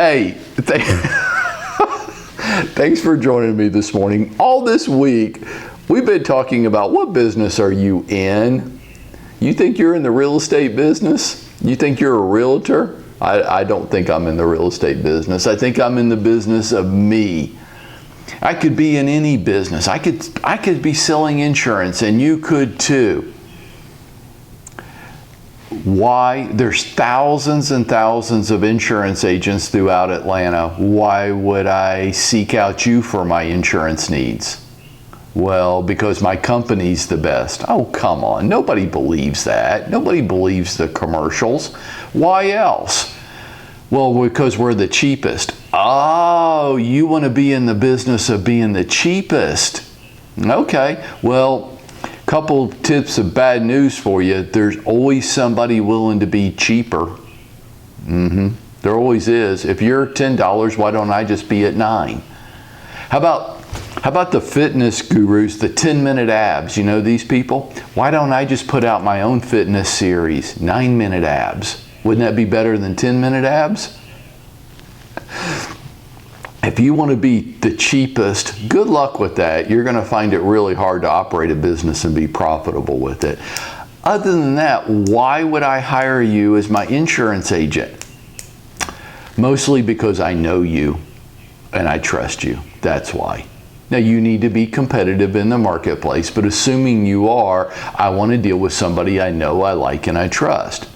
Hey, thanks for joining me this morning. All this week, we've been talking about what business are you in? You think you're in the real estate business? You think you're a realtor? I don't think I'm in the real estate business. I think I'm in the business of me. I could be in any business. I could be selling insurance, and you could too. Why? There's thousands and thousands of insurance agents throughout Atlanta. Why would I seek out you for my insurance needs? Well, because my company's the best. Oh, come on. Nobody believes that. Nobody believes the commercials. Why else? Well, because we're the cheapest. Oh, you want to be in the business of being the cheapest. Okay, well, couple tips of bad news for you. There's always somebody willing to be cheaper. There always is. If you're $10, why don't I just be at $9? How about the fitness gurus, the 10-minute abs? You know these people? Why don't I just put out my own fitness series, 9-minute abs? Wouldn't that be better than 10-minute abs? If you want to be the cheapest, good luck with that. You're going to find it really hard to operate a business and be profitable with it. Other than that, why would I hire you as my insurance agent? Mostly because I know you and I trust you. That's why. Now, you need to be competitive in the marketplace, but assuming you are, I want to deal with somebody I know, I like, and I trust.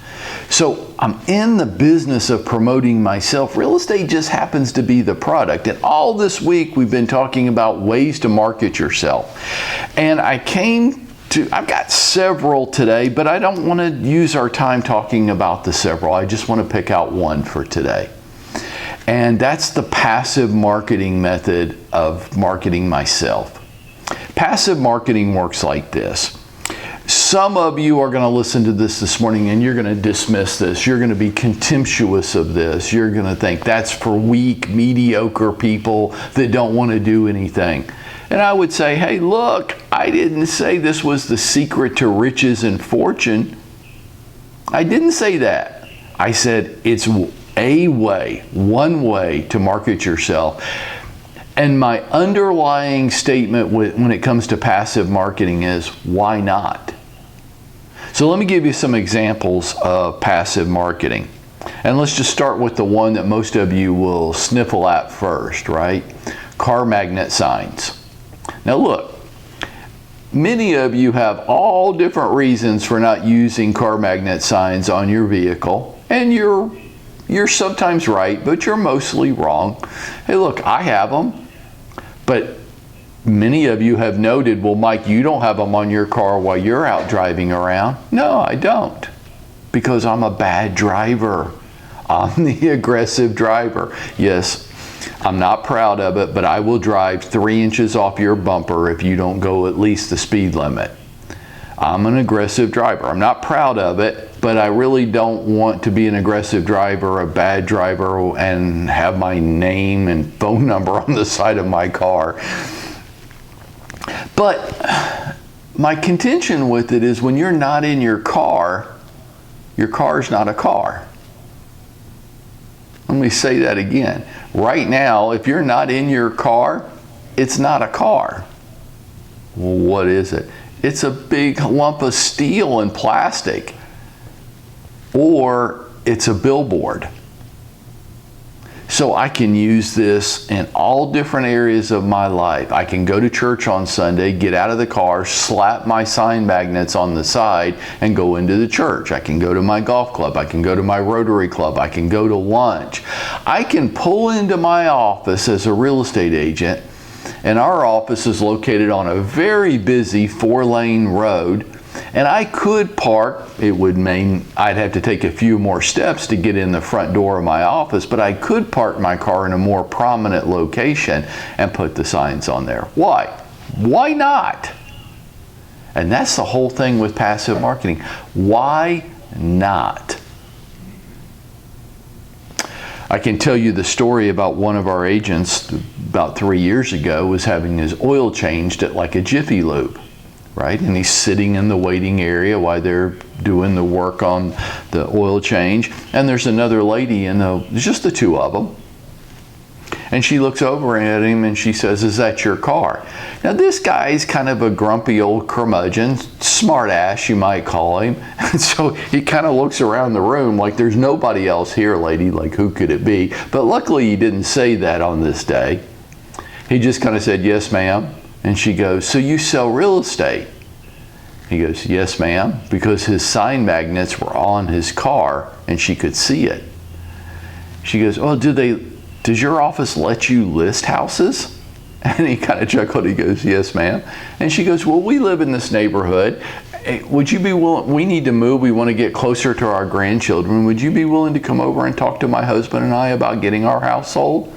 So I'm in the business of promoting myself. Real estate just happens to be the product. And all this week we've been talking about ways to market yourself. And I've got several today, but I don't want to use our time talking about the several. I just want to pick out one for today. And that's the passive marketing method of marketing myself. Passive marketing works like this. Some of you are going to listen to this morning and you're going to dismiss this. You're going to be contemptuous of this. You're going to think that's for weak, mediocre people that don't want to do anything. And I would say, hey, look, I didn't say this was the secret to riches and fortune. I didn't say that. I said it's a way, one way to market yourself. And my underlying statement when it comes to passive marketing is, why not? So let me give you some examples of passive marketing. And let's just start with the one that most of you will sniffle at first, right? Car magnet signs. Now look, many of you have all different reasons for not using car magnet signs on your vehicle. And you're sometimes right, but you're mostly wrong. Hey, look, I have them. But many of you have noted, well, Mike, you don't have them on your car while you're out driving around. No, I don't. Because I'm a bad driver. I'm the aggressive driver. Yes, I'm not proud of it, but I will drive 3 inches off your bumper if you don't go at least the speed limit. I'm an aggressive driver. I'm not proud of it, but I really don't want to be an aggressive driver, a bad driver, and have my name and phone number on the side of my car. But my contention with it is when you're not in your car's not a car. Let me say that again. Right now, if you're not in your car, it's not a car. Well, what is it? It's a big lump of steel and plastic. Or it's a billboard. So I can use this in all different areas of my life. I can go to church on Sunday, get out of the car, slap my sign magnets on the side, and go into the church. I can go to my golf club. I can go to my Rotary Club. I can go to lunch. I can pull into my office as a real estate agent, and our office is located on a very busy 4-lane road. And I could park, it would mean I'd have to take a few more steps to get in the front door of my office, but I could park my car in a more prominent location and put the signs on there. Why? Why not? And that's the whole thing with passive marketing. Why not? I can tell you the story about one of our agents about 3 years ago was having his oil changed at like a Jiffy Lube. Right? And he's sitting in the waiting area while they're doing the work on the oil change. And there's another lady, and just the two of them. And she looks over at him and she says, "Is that your car?" Now this guy's kind of a grumpy old curmudgeon, smart ass you might call him. And so he kind of looks around the room like, "There's nobody else here, lady, like who could it be?" But luckily he didn't say that on this day. He just kind of said, "Yes, ma'am." And she goes, "So you sell real estate?" He goes, "Yes, ma'am," because his sign magnets were on his car and she could see it. She goes, "Oh, does your office let you list houses?" And he kind of chuckled. He goes, "Yes, ma'am." And she goes, "Well, we live in this neighborhood. Would you be willing, we need to move, we want to get closer to our grandchildren. Would you be willing to come over and talk to my husband and I about getting our house sold?"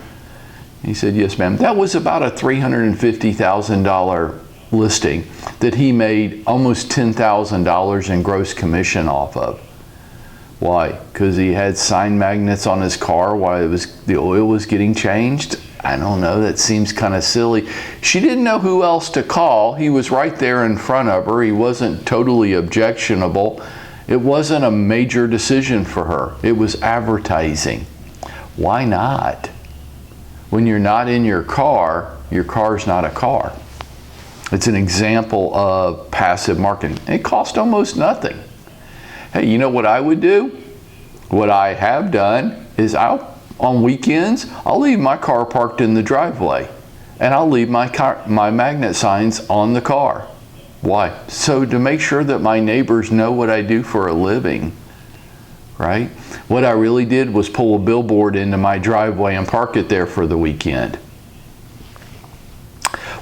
He said, "Yes, ma'am." That was about a $350,000 listing that he made almost $10,000 in gross commission off of. Why? Because he had sign magnets on his car while the oil was getting changed? I don't know. That seems kind of silly. She didn't know who else to call. He was right there in front of her. He wasn't totally objectionable. It wasn't a major decision for her. It was advertising. Why not? When you're not in your car's not a car. It's an example of passive marketing. It costs almost nothing. Hey, you know what I would do? What I have done is on weekends, I'll leave my car parked in the driveway and I'll leave my magnet signs on the car. Why? So to make sure that my neighbors know what I do for a living, right? What I really did was pull a billboard into my driveway and park it there for the weekend.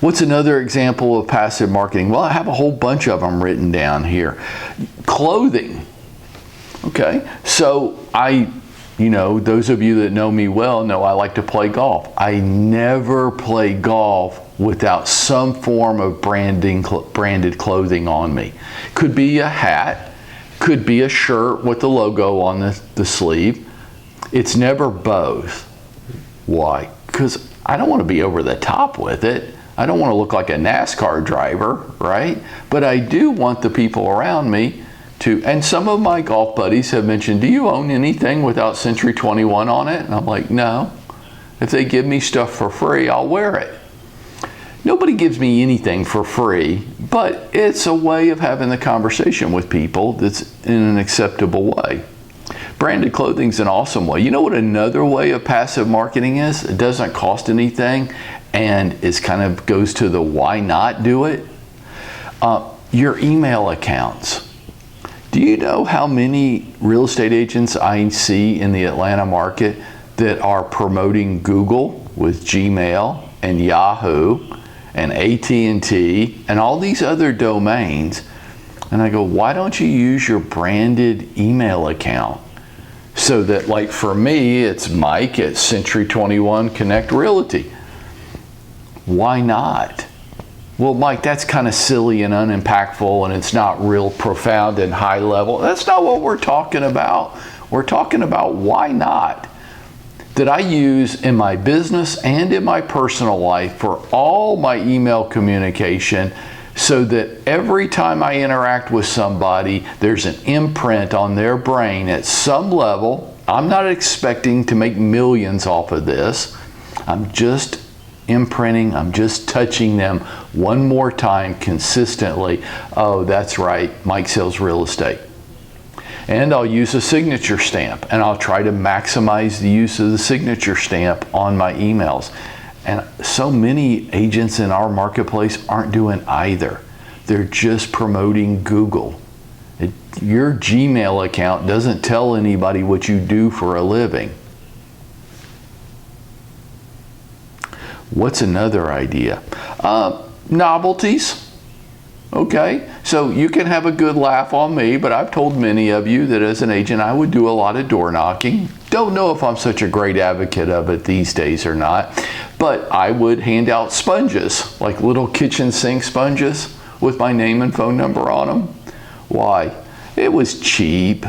What's another example of passive marketing? Well, I have a whole bunch of them written down here. Clothing. Okay, so those of you that know me well know I like to play golf. I never play golf without some form of branded clothing on me. Could be a hat, could be a shirt with the logo on the sleeve. It's never both. Why? Because I don't want to be over the top with it. I don't want to look like a NASCAR driver, right? But I do want the people around me to, and some of my golf buddies have mentioned, "Do you own anything without Century 21 on it?" And I'm like, "No. If they give me stuff for free, I'll wear it." Nobody gives me anything for free, but it's a way of having the conversation with people that's in an acceptable way. Branded clothing is an awesome way. You know what another way of passive marketing is? It doesn't cost anything and it kind of goes to the why not do it. Your email accounts. Do you know how many real estate agents I see in the Atlanta market that are promoting Google with Gmail and Yahoo and AT&T and all these other domains? And I go, why don't you use your branded email account? So that, like for me, it's Mike at Century 21 Connect Realty. Why not? Well, Mike, that's kind of silly and unimpactful and it's not real profound and high level. That's not what we're talking about. We're talking about why not? That I use in my business and in my personal life for all my email communication, so that every time I interact with somebody, there's an imprint on their brain at some level. I'm not expecting to make millions off of this. I'm just imprinting, I'm just touching them one more time consistently. Oh, that's right, Mike sells real estate. And I'll use a signature stamp, and I'll try to maximize the use of the signature stamp on my emails. And so many agents in our marketplace aren't doing either. They're just promoting Google. Your Gmail account doesn't tell anybody what you do for a living. What's another idea? Novelties. Okay, so you can have a good laugh on me, but I've told many of you that as an agent I would do a lot of door knocking. Don't know if I'm such a great advocate of it these days or not, but I would hand out sponges, like little kitchen sink sponges with my name and phone number on them. Why? It was cheap.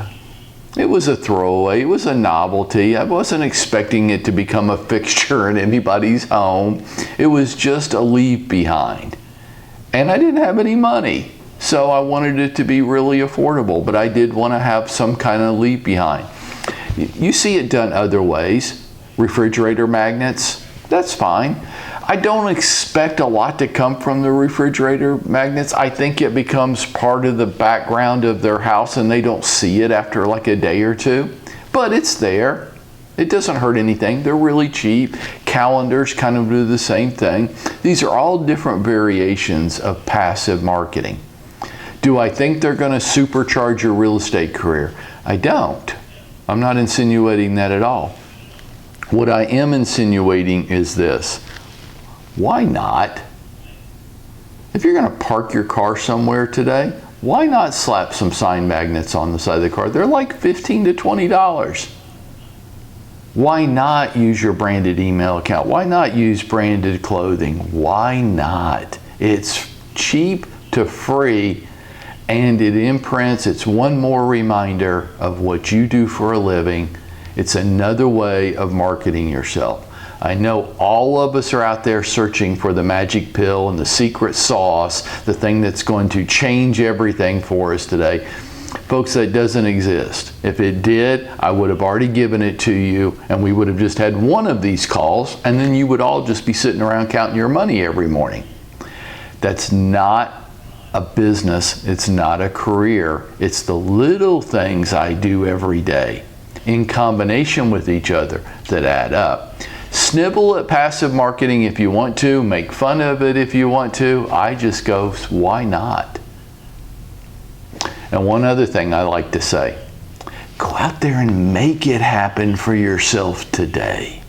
It was a throwaway. It was a novelty. I wasn't expecting it to become a fixture in anybody's home. It was just a leave behind. And I didn't have any money, so I wanted it to be really affordable, but I did want to have some kind of leave behind. You see it done other ways. Refrigerator magnets, That's fine. I don't expect a lot to come from the refrigerator magnets. I think it becomes part of the background of their house and they don't see it after like a day or two. But it's there. It doesn't hurt anything. They're really cheap. Calendars kind of do the same thing. These are all different variations of passive marketing. Do I think they're going to supercharge your real estate career? I don't. I'm not insinuating that at all. What I am insinuating is this. Why not? If you're going to park your car somewhere today, why not slap some sign magnets on the side of the car? They're like $15 to $20. Why not use your branded email account? Why not use branded clothing? Why not? It's cheap to free, and it imprints. It's one more reminder of what you do for a living. It's another way of marketing yourself. I know all of us are out there searching for the magic pill and the secret sauce, the thing that's going to change everything for us today. Folks, that doesn't exist. If it did, I would have already given it to you, and we would have just had one of these calls, and then you would all just be sitting around counting your money every morning. That's not a business. It's not a career. It's the little things I do every day in combination with each other that add up. Snivel at passive marketing if you want to, make fun of it if you want to. I just go, why not? And one other thing I like to say, go out there and make it happen for yourself today.